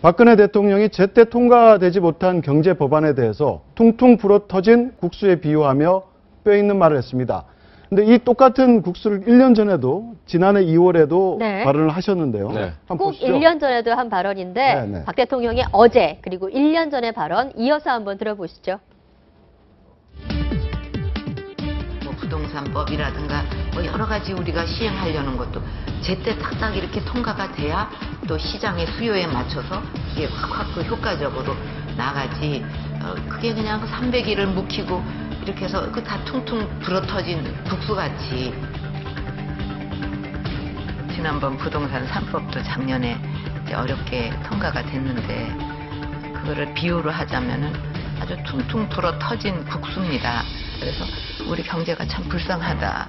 박근혜 대통령이 제때 통과되지 못한 경제 법안에 대해서 퉁퉁 불어터진 국수에 비유하며 뼈있는 말을 했습니다. 근데 이 똑같은 국수를 1년 전에도 지난해 2월에도 네. 발언을 하셨는데요. 네. 꼭 보시죠. 1년 전에도 한 발언인데 네, 네. 박 대통령의 어제 그리고 1년 전의 발언 이어서 한번 들어보시죠. 뭐 부동산법이라든가 뭐 여러 가지 우리가 시행하려는 것도 제때 딱딱 이렇게 통과가 돼야 또 시장의 수요에 맞춰서 이게 확확 그 효과적으로 나가지. 그게 그냥 300일을 묵히고 이렇게 해서 그 다 퉁퉁 불어터진 국수같이. 지난번 부동산 3법도 작년에 이제 어렵게 통과가 됐는데 그거를 비유로 하자면은 아주 퉁퉁 불어터진 국수입니다. 그래서 우리 경제가 참 불쌍하다.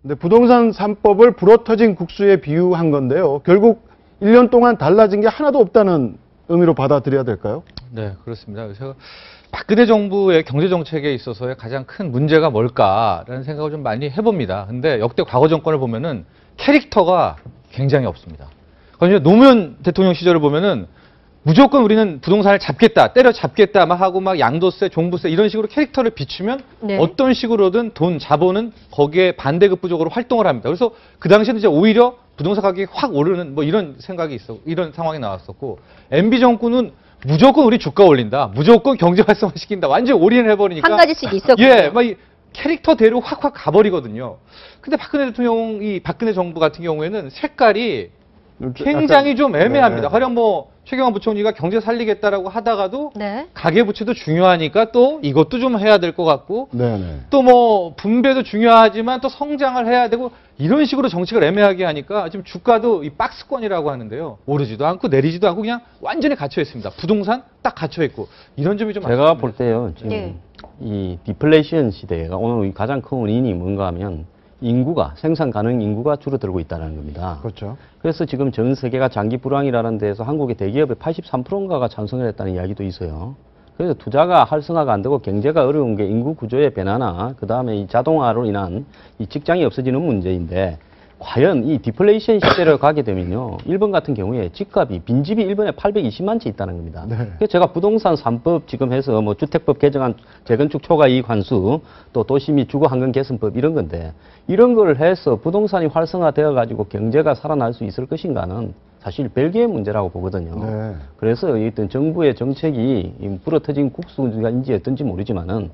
근데 부동산 3법을 불어터진 국수에 비유한 건데요. 결국 1년 동안 달라진 게 하나도 없다는 의미로 받아들여야 될까요? 네, 그렇습니다. 그래서 박근혜 정부의 경제정책에 있어서의 가장 큰 문제가 뭘까라는 생각을 좀 많이 해봅니다. 근데 역대 과거 정권을 보면은 캐릭터가 굉장히 없습니다. 그러니까 노무현 대통령 시절을 보면은 무조건 우리는 부동산을 잡겠다, 때려잡겠다 막 하고 막 양도세, 종부세 이런 식으로 캐릭터를 비추면 네. 어떤 식으로든 돈, 자본은 거기에 반대급부적으로 활동을 합니다. 그래서 그 당시에는 이제 오히려 부동산 가격이 확 오르는 뭐 이런 생각이 이런 상황이 나왔었고 MB 정권은 무조건 우리 주가 올린다, 무조건 경제 활성화 시킨다, 완전 올인을 해버리니까 한 가지씩 있었고요. 예, 막 이 캐릭터대로 확확 가버리거든요. 근데 박근혜 대통령, 이 박근혜 정부 같은 경우에는 색깔이 굉장히 좀 애매합니다. 네. 가령 뭐 최경환 부총리가 경제 살리겠다라고 하다가도 네. 가계부채도 중요하니까 또 이것도 좀 해야 될 것 같고 네네. 또 뭐 분배도 중요하지만 또 성장을 해야 되고 이런 식으로 정책을 애매하게 하니까 지금 주가도 이 박스권이라고 하는데요. 오르지도 않고 내리지도 않고 그냥 완전히 갇혀 있습니다. 부동산 딱 갇혀 있고 이런 점이 좀 제가 볼 때요. 지금 네. 이 디플레이션 시대가 오늘 가장 큰 원인이 뭔가 하면 인구가 생산 가능 인구가 줄어들고 있다는 겁니다. 그렇죠. 그래서 지금 전 세계가 장기 불황이라는 데에서 한국의 대기업의 83%인가가 찬성을 했다는 이야기도 있어요. 그래서 투자가 활성화가 안 되고 경제가 어려운 게 인구 구조의 변화나 그 다음에 이 자동화로 인한 이 직장이 없어지는 문제인데 과연 이 디플레이션 시대로 가게 되면요. 일본 같은 경우에 집값이 빈집이 일본에 820만 채 있다는 겁니다. 네. 그래서 제가 부동산 3법 지금 해서 뭐 주택법 개정안 재건축 초과 이익 환수 또 도시 및 주거 환경 개선법 이런 건데 이런 걸 해서 부동산이 활성화되어 가지고 경제가 살아날 수 있을 것인가는 사실 별개의 문제라고 보거든요. 네. 그래서 어떤 정부의 정책이 불어터진 국수인지 어떤지 모르지만은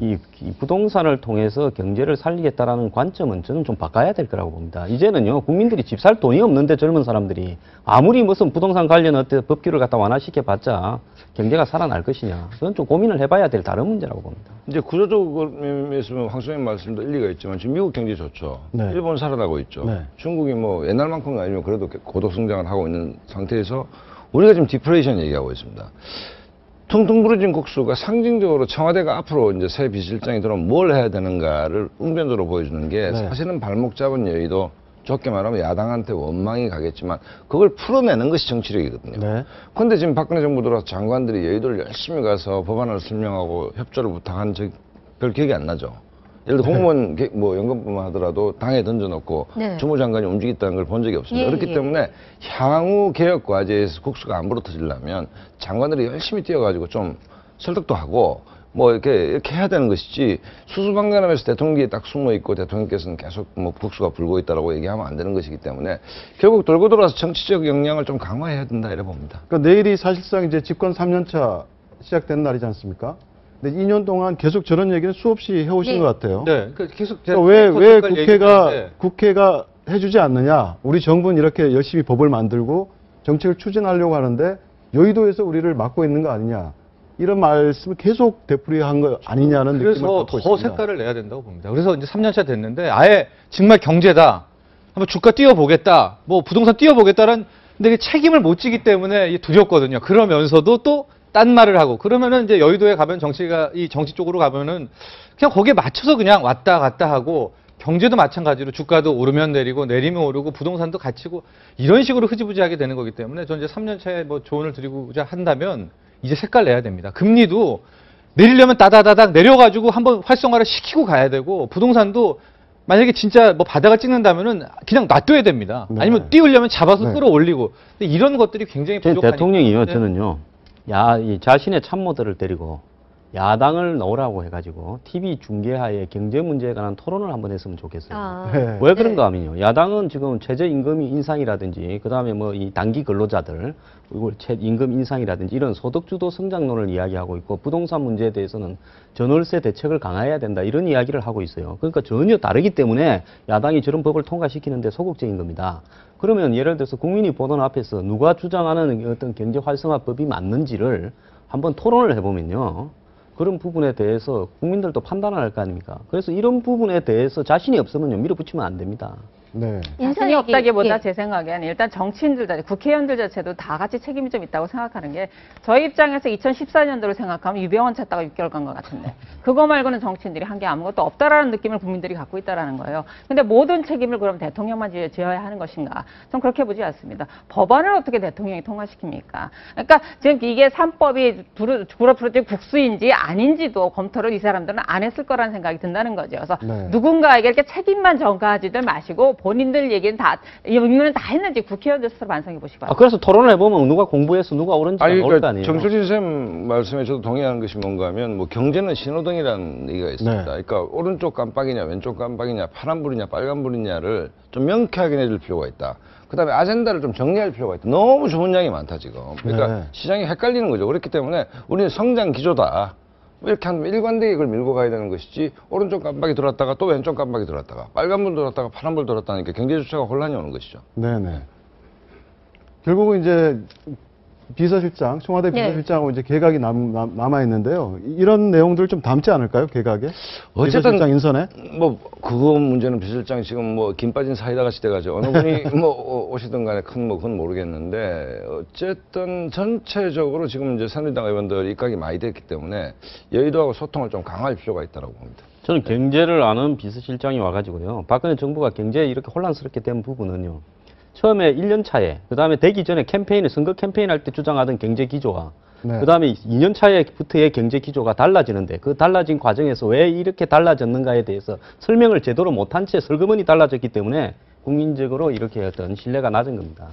이 부동산을 통해서 경제를 살리겠다라는 관점은 저는 좀 바꿔야 될 거라고 봅니다. 이제는요, 국민들이 집 살 돈이 없는데 젊은 사람들이 아무리 무슨 부동산 관련 어떤 법규를 갖다 완화시켜봤자 경제가 살아날 것이냐. 그건 좀 고민을 해봐야 될 다른 문제라고 봅니다. 이제 구조적으로 말씀은 황 선생님 말씀도 일리가 있지만 지금 미국 경제 좋죠. 네. 일본 살아나고 있죠. 네. 중국이 뭐 옛날만큼은 아니면 그래도 고도 성장을 하고 있는 상태에서 우리가 지금 디플레이션 얘기하고 있습니다. 퉁퉁 부러진 국수가 상징적으로 청와대가 앞으로 이제 새 비실장이 들어오면 뭘 해야 되는가를 웅변도로 보여주는 게 네. 사실은 발목 잡은 여의도 좋게 말하면 야당한테 원망이 가겠지만 그걸 풀어내는 것이 정치력이거든요. 네. 그런데 지금 박근혜 정부 들어서 장관들이 여의도를 열심히 가서 법안을 설명하고 협조를 부탁한 적 별 기억이 안 나죠. 예를 들어 공무원 뭐 연금뿐만 하더라도 당에 던져놓고 네. 주무장관이 움직였다는 걸 본 적이 없습니다. 예, 그렇기 예. 때문에 향후 개혁 과제에서 국수가 안 불어터지려면 장관들이 열심히 뛰어가지고 좀 설득도 하고 뭐 이렇게 해야 되는 것이지 수수방관하면서 대통령이 딱 숨어 있고 대통령께서는 계속 뭐 국수가 불고 있다라고 얘기하면 안 되는 것이기 때문에 결국 돌고 돌아서 정치적 역량을 좀 강화해야 된다 이래 봅니다. 그러니까 내일이 사실상 이제 집권 3년차 시작된 날이지 않습니까? 근데 2년 동안 계속 저런 얘기는 수없이 해오신 네. 것 같아요. 네, 그러니까 계속 그러니까 왜 국회가 해주지 않느냐? 우리 정부는 이렇게 열심히 법을 만들고 정책을 추진하려고 하는데 여의도에서 우리를 막고 있는 거 아니냐? 이런 말씀을 계속 되풀이한 거 아니냐는 느낌을 그래서 갖고 더 있습니다. 색깔을 내야 된다고 봅니다. 그래서 이제 3년차 됐는데 아예 정말 경제다. 한번 주가 띄워보겠다. 뭐 부동산 띄워보겠다는 근데 책임을 못 지기 때문에 두렵거든요. 그러면서도 또 딴 말을 하고 그러면은 이제 여의도에 가면 이 정치 쪽으로 가면은 그냥 거기에 맞춰서 그냥 왔다 갔다 하고 경제도 마찬가지로 주가도 오르면 내리고 내리면 오르고 부동산도 갇히고 이런 식으로 흐지부지하게 되는 거기 때문에 저는 이제 3년차에 뭐 조언을 드리고자 한다면 이제 색깔 내야 됩니다. 금리도 내리려면 따다다닥 내려가지고 한번 활성화를 시키고 가야 되고 부동산도 만약에 진짜 뭐 바닥을 찍는다면은 그냥 놔둬야 됩니다. 네. 아니면 띄우려면 잡아서 네. 끌어올리고. 근데 이런 것들이 굉장히 제 부족하니까. 대통령이요, 네. 저는요, 이 자신의 참모들을 데리고 야당을 넣으라고 해가지고 TV 중계하에 경제 문제에 관한 토론을 한번 했으면 좋겠어요. 아, 네. 왜 그런가 하면요. 야당은 지금 최저임금 인상이라든지 그다음에 뭐 이 단기 근로자들 그리고 임금 인상이라든지 이런 소득주도 성장론을 이야기하고 있고 부동산 문제에 대해서는 전월세 대책을 강화해야 된다 이런 이야기를 하고 있어요. 그러니까 전혀 다르기 때문에 야당이 저런 법을 통과시키는데 소극적인 겁니다. 그러면 예를 들어서 국민이 보던 앞에서 누가 주장하는 어떤 경제 활성화법이 맞는지를 한번 토론을 해보면요. 그런 부분에 대해서 국민들도 판단을 할 거 아닙니까? 그래서 이런 부분에 대해서 자신이 없으면요, 밀어붙이면 안 됩니다. 네. 인상 자신이 없다기보다 예. 제 생각엔 일단 정치인들, 국회의원들 자체도 다 같이 책임이 좀 있다고 생각하는 게 저희 입장에서 2014년도를 생각하면 유병원 찾다가 6개월 간 것 같은데 그거 말고는 정치인들이 한 게 아무것도 없다라는 느낌을 국민들이 갖고 있다라는 거예요. 근데 모든 책임을 그럼 대통령만 지어야 하는 것인가? 전 그렇게 보지 않습니다. 법안을 어떻게 대통령이 통과시킵니까? 그러니까 지금 이게 3법이 불어프로지 국수인지 아닌지도 검토를 이 사람들은 안 했을 거라는 생각이 든다는 거죠. 그래서 네. 누군가에게 이렇게 책임만 전가하지들 마시고 본인들 얘기는 다, 의견은 다 했는지 국회의원들 스스로 반성해 보시기 바랍니다. 그래서 토론을 해보면 누가 공부해서 누가 옳은지 아니, 나올 거 그러니까 아니에요. 정철진 쌤 말씀에 저도 동의하는 것이 뭔가 하면 뭐 경제는 신호등이라는 얘기가 있습니다. 네. 그러니까 오른쪽 깜빡이냐 왼쪽 깜빡이냐 파란불이냐 빨간불이냐를 좀 명쾌하게 내줄 필요가 있다. 그다음에 아젠다를 좀 정리할 필요가 있다. 너무 좋은 양이 많다 지금. 그러니까 네. 시장이 헷갈리는 거죠. 그렇기 때문에 우리는 성장 기조다. 이렇게 하면 일관되게 그걸 밀고 가야 되는 것이지 오른쪽 깜빡이 들어왔다가 또 왼쪽 깜빡이 들어왔다가 빨간불 들어왔다가 파란불 들어왔다니까 경제 주체가 혼란이 오는 것이죠. 네네. 결국은 이제 비서실장, 청와대 네. 비서실장하고 이제 개각이 남아 있는데요. 이런 내용들 좀 담지 않을까요? 개각에? 어쨌든 비서실장 인선에? 뭐 그거 문제는 비서실장이 지금 뭐 김 빠진 사이다 같이 돼가지고 어느 분이 뭐 오시든 간에 그건 모르겠는데 어쨌든 전체적으로 지금 이제 새누리당 의원들 입각이 많이 됐기 때문에 여의도하고 소통을 좀 강화할 필요가 있다고 봅니다. 저는 경제를 아는 비서실장이 와가지고요. 박근혜 정부가 경제에 이렇게 혼란스럽게 된 부분은요. 처음에 1년 차에, 그 다음에 되기 전에 선거 캠페인 할 때 주장하던 경제 기조와 네. 그 다음에 2년 차에부터의 경제 기조가 달라지는데 그 달라진 과정에서 왜 이렇게 달라졌는가에 대해서 설명을 제대로 못한 채 설그머니 달라졌기 때문에 국민적으로 이렇게 어떤 신뢰가 낮은 겁니다.